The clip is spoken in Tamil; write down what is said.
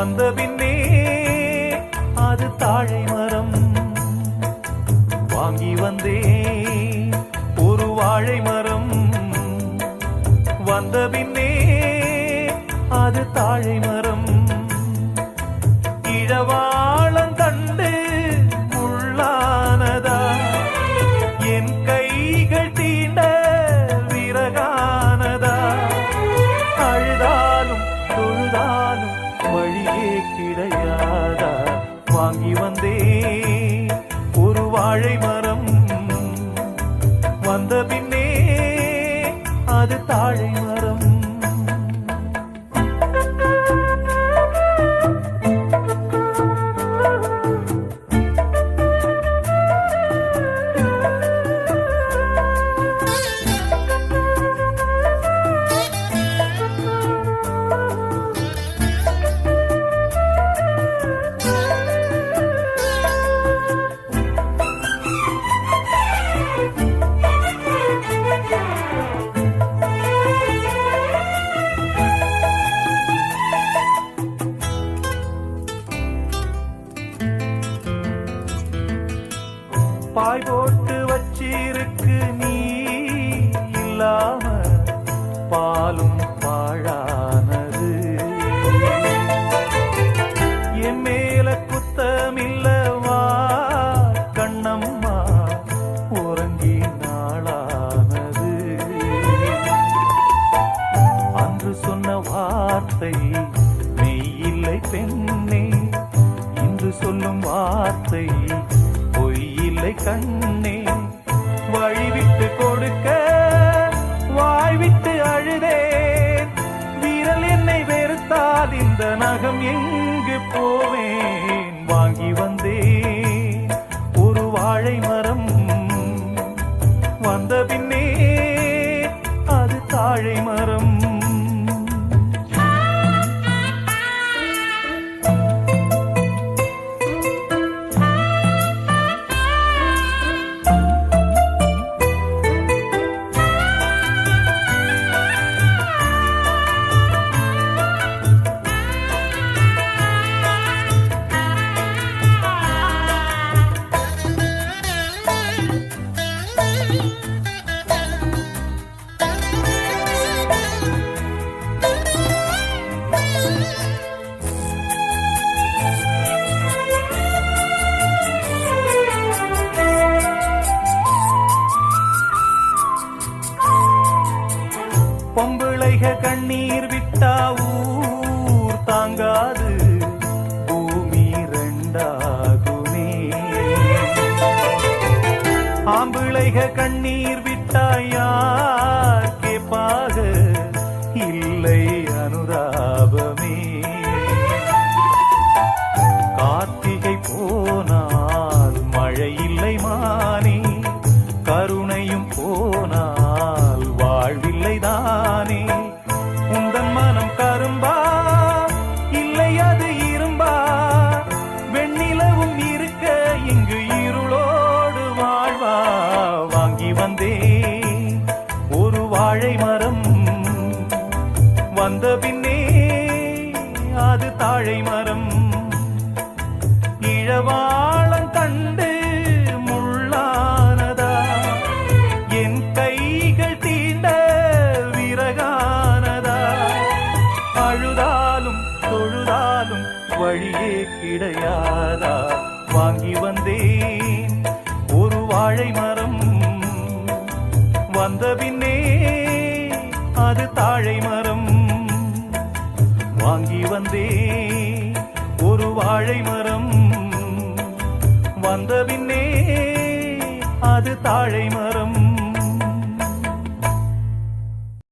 வந்த பின்னே அது தாழை மரம். வாங்கி வந்தே ஒரு வாழை மரம். வந்த பின்னே அது தாழை மரம். இழவாளங்கண்டு உள்ளானதா என் கைகள் தீண்ட விறகானதா. அழுதாலும் தொழுதாலும் வழியே கிடையாதா. வாங்கி வந்தே ஒரு வாழை மரம். வந்த பின்னே அது தாழை மரம். பாய் போட்டு வச்சிருக்கு நீ இல்லாம பாலும் பாழானது. என் மேல குத்தமில்லவா கண்ணம்மா உறங்கி நாளானது. அன்று சொன்ன வார்த்தை மெய்யில்லை பெண்ணே. இன்று சொல்லும் வார்த்தை பொய்யில்லை கண்ணே. வழிவிட்டு கொடுக்க வாய்விட்டு அழுதேன். வீரல் என்னை வெறுத்தால் இந்த நகம் எங்கு போவேன். வாங்கி வந்தேன் ஒரு வாழை மரம். வந்த பின்னே அது தாழை மரம். பொம்பிளைக கண்ணீர் விட்டா ஊர் தாங்காது. பூமி ரெண்டாகுமே. ஆம்பிளைக கண்ணீர் விட்டா யார் கேப்பாக இல்லை அனுதாபமே. கார்த்திகை போனால் மழை இல்லை மானே. கருணையும் போனால் வாழ்வில்லை தானே. உந்தன் மனம் கரும்பா இல்லை அது இரும்பா. வெண்ணிலவும் இருக்க இங்கு இருளோடு வாழ்வா. வாங்கி வந்தே ஒரு வாழை மரம். வந்த பின்னே அது தாழை மரம். இழவாளம் கண்டு முள்ளானதா என் கைகள் தீண்ட விறகானதா. அழுதாலும் தொழுதாலும் வழியே கிடையாதா. வாங்கி வந்தேன் ஒரு வாழை மரம். வந்த பின்னே அது தாழை மரம். வாங்கி வந்தேன் ஒரு வாழை மரம். வந்த பின்னே அது தாழை மரம்.